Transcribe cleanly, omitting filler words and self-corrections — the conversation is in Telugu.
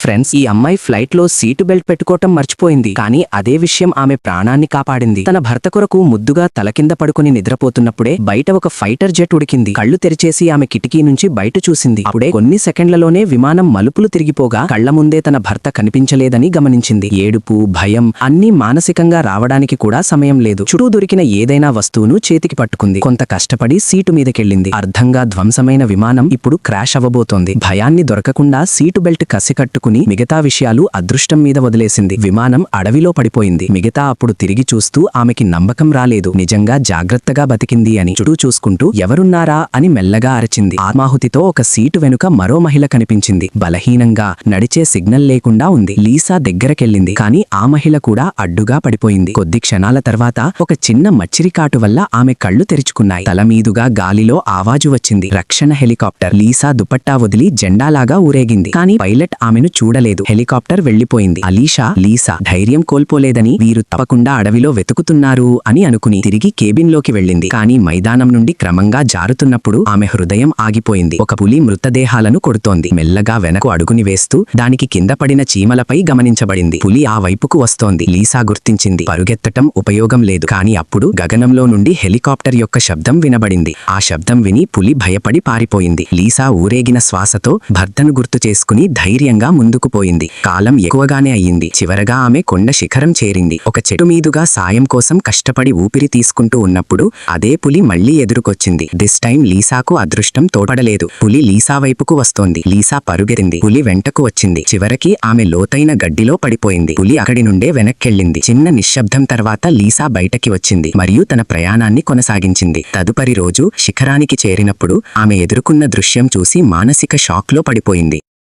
ఫ్రెండ్స్, ఈ అమ్మాయి ఫ్లైట్ లో సీటు బెల్ట్ పెట్టుకోవటం మర్చిపోయింది. కానీ అదే విషయం ఆమె ప్రాణాన్ని కాపాడింది. తన భర్త కొరకు ముద్దుగా తల కింద పడుకుని నిద్రపోతున్నప్పుడే బయట ఒక ఫైటర్ జెట్ ఉడికింది. కళ్ళు తెరిచేసి ఆమె కిటికీ నుంచి బయట చూసింది. అప్పుడే కొన్ని సెకండ్లలోనే విమానం మలుపులు తిరిగిపోగా కళ్ల ముందే తన భర్త కనిపించలేదని గమనించింది. ఏడుపు, భయం అన్నీ మానసికంగా రావడానికి కూడా సమయం లేదు. చుట్టూ దొరికిన ఏదైనా వస్తువును చేతికి పట్టుకుంది. కొంత కష్టపడి సీటు మీదకెళ్ళింది. అర్ధంగా ధ్వంసమైన విమానం ఇప్పుడు క్రాష్ అవ్వబోతోంది. భయాన్ని దొరకకుండా సీటు బెల్ట్ కసికట్టుకుని మిగతా విషయాలు అదృష్టం మీద వదిలేసింది. విమానం అడవిలో పడిపోయింది. మిగతా అప్పుడు తిరిగి చూస్తూ ఆమెకి నమ్మకం రాలేదు. నిజంగా జాగ్రత్తగా బతికింది అని. చుట్టూ చూసుకుంటూ ఎవరున్నారా అని మెల్లగా అరిచింది. ఆత్మాహుతితో ఒక సీటు వెనుక మరో మహిళ కనిపించింది. బలహీనంగా, నడిచే సిగ్నల్ లేకుండా ఉంది. లీసా దగ్గరకెళ్ళింది. కానీ ఆ మహిళ కూడా అడ్డుగా పడిపోయింది. కొద్ది క్షణాల తర్వాత ఒక చిన్న మచ్చిరికాటు వల్ల ఆమె కళ్ళు తెరుచుకున్నాయి. తల మీదుగా గాలిలో ఆవాజు వచ్చింది. రక్షణ హెలికాప్టర్. లీసా దుపట్టా వదిలి జెండాలాగా ఊరేగింది. కానీ పైలట్ ఆమెను చూడలేదు. హెలికాప్టర్ వెళ్లిపోయింది. లీసా ధైర్యం కోల్పోలేదని, వీరు తప్పకుండా అడవిలో వెతుకుతున్నారు అని అనుకుని తిరిగి కేబిన్ లోకి వెళ్ళింది. కానీ మైదానం నుండి క్రమంగా జారుతున్నప్పుడు ఆమె హృదయం ఆగిపోయింది. ఒక పులి మృతదేహాలను కొడుతోంది. మెల్లగా వెనకు అడుగుని వేస్తూ దానికి కింద పడిన చీమలపై గమనించబడింది. పులి ఆ వైపుకు వస్తోంది. లీసా గుర్తించింది. పరుగెత్తటం ఉపయోగం లేదు. కానీ అప్పుడు గగనంలో నుండి హెలికాప్టర్ యొక్క శబ్దం వినబడింది. ఆ శబ్దం విని పులి భయపడి పారిపోయింది. లీసా ఊరేగిన శ్వాసతో భర్తను గుర్తు చేసుకుని ధైర్యంగా ముందుకు పోయింది. కాలం ఎక్కువగానే అయ్యింది. చివరగా ఆమె కొండ శిఖరం చేరింది. ఒక చెట్టు మీదుగా సాయం కోసం కష్టపడి ఊపిరి తీసుకుంటూ ఉన్నప్పుడు అదే పులి మళ్లీ ఎదురుకొచ్చింది. దిస్ టైం లీసాకు అదృష్టం తోడ్పడలేదు. పులి లీసా వైపుకు వస్తోంది. లీసా పరుగెత్తింది. పులి వెంటకు వచ్చింది. చివరికి ఆమె లోతైన గడ్డిలో పడిపోయింది. పులి అక్కడి నుండే వెనక్కెళ్ళింది. చిన్న నిశ్శబ్దం తర్వాత లీసా బయటకి వచ్చింది మరియు తన ప్రయాణాన్ని కొనసాగించింది. తదుపరి రోజు శిఖరానికి చేరినప్పుడు ఆమె ఎదుర్కొన్న దృశ్యం చూసి మానసిక షాక్లో పడిపోయింది.